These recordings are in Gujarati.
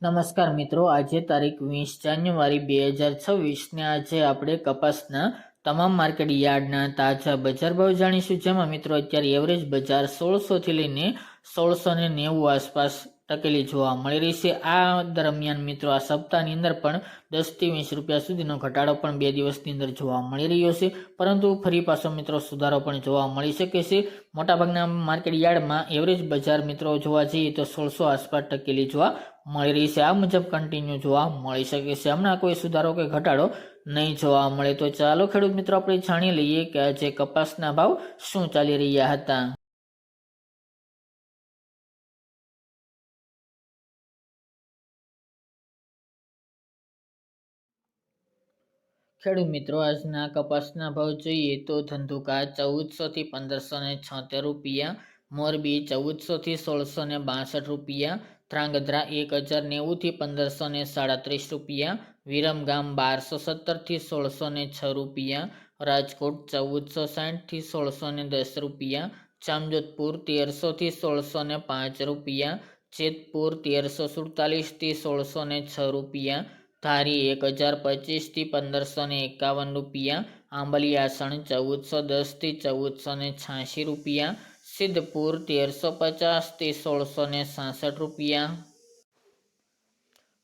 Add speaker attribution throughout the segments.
Speaker 1: નમસ્કાર મિત્રો, આજે તારીખ 20 જાન્યુઆરી 2026 ને આજે આપણે કપાસના તમામ માર્કેટ યાર્ડના તાજા બજાર ભાવ જાણીશું, જેમાં મિત્રો અત્યારે એવરેજ બજાર 1600 થી લઈને 1690 આસપાસ ટકેલી જોવા મળી રહી છે। આ દરમિયાન મિત્રો આ સપ્તાહની અંદર પણ 10 થી 20 રૂપિયા સુધીનો ઘટાડો પણ 2 દિવસની અંદર જોવા મળી રહ્યો છે, પરંતુ ફરી પાછો મિત્રો સુધારો પણ જોવા મળી શકે છે। મોટાભાગના માર્કેટ યાર્ડમાં એવરેજ બજાર મિત્રો જોવા જઈએ તો 1600 આસપાસ ટકેલી જોવા મળી રહી છે। આ મુજબ કન્ટિન્યુ જોવા મળી શકે છે। હમણાં કોઈ સુધારો કે ઘટાડો નહીં જોવા મળે। તો ચાલો ખેડૂત મિત્રો આપણે જાણી લઈએ કે આજે કપાસના ભાવ શું ચાલી રહ્યા હતા। ખેડૂત મિત્રો આજના કપાસના ભાવ જોઈએ તો ધંધુકા 1400 થી 1576 રૂપિયા, મોરબી 1400 થી 1662 રૂપિયા, ધ્રાંગધ્રા 1090 થી 1537 રૂપિયા, વિરમગામ 1217 થી 1606 રૂપિયા, રાજકોટ 1460 થી 1610 રૂપિયા, જામજોધપુર 1300 થી 1605 રૂપિયા, જેતપુર 1347 થી 1606 રૂપિયા, ધારી 1025 થી 1551 રૂપિયા, આંબલિયાસણ 1410 થી 1486 રૂપિયા, સિદ્ધપુર 1350 થી 1666 રૂપિયા,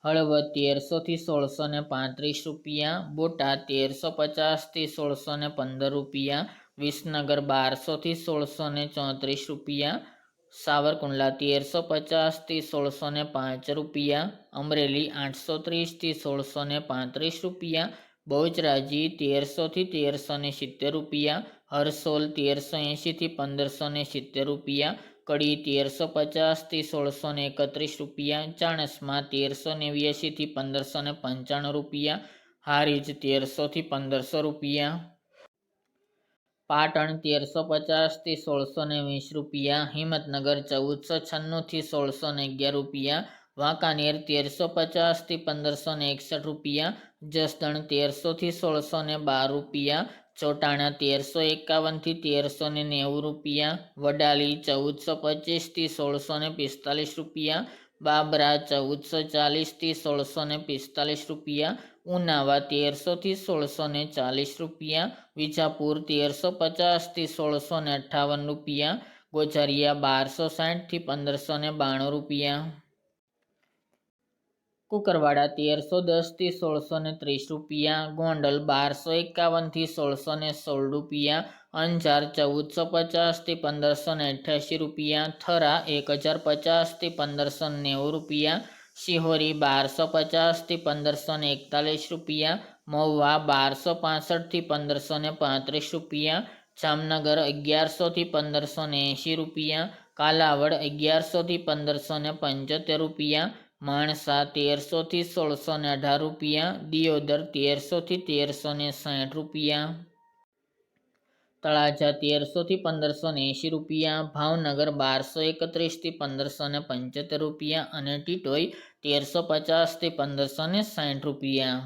Speaker 1: હળવદ 1300 થી 1635 રૂપિયા, બોટાદ 1350 થી 1615 રૂપિયા, વિસનગર 1200 થી 1634 રૂપિયા, સાવરકુંડલા 1350 થી 1605 રૂપિયા, અમરેલી 830 થી 1635 રૂપિયા, બહુચરાજી 1300 થી 1370 રૂપિયા, હરસોલ 1380 થી 1570 રૂપિયા, કડી 1350 થી 1631 રૂપિયા, ચાણસ્મા 1389 થી 1595 રૂપિયા, હારીજ 1300 થી 1500 રૂપિયા, પાટણ 1350 થી 1620 રૂપિયા, હિંમતનગર 1496 થી 1611 રૂપિયા, વાંકાનેર 1350 થી 1561 રૂપિયા, જસદણ 1300 થી 1612 રૂપિયા, ચોટાણા 1351 થી 1390 રૂપિયા, વડાલી 1425 થી 1645 રૂપિયા, બાબરા 1440 થી 1645 રૂપિયા, ઉનાવા 1300 થી 1640 રૂપિયા, વિજાપુર 1350 થી 1658 રૂપિયા, ગોઝારિયા 1260 થી 1592 રૂપિયા, કુકરવાડા 1310 થી 1630 રૂપિયા, ગોંડલ 1251 થી 1616 રૂપિયા, અંજાર 1450 થી 1588 રૂપિયા, થરા 1050 થી 1590 રૂપિયા, શિહોરી 1250 થી 1541 રૂપિયા, મહુવા 1265 થી 1535 રૂપિયા, જામનગર 1100 થી 1580 રૂપિયા, કાલાવડ 1100 થી 1575 રૂપિયા, માણસા 1300 થી 1618 રૂપિયા, દિયોદર 1300 થી 1360 રૂપિયા, તળાજા 1300 થી 1580 રૂપિયા, ભાવનગર 1231 થી 1575 રૂપિયા અને ટીટોઈ 1350 થી 1560 રૂપિયા।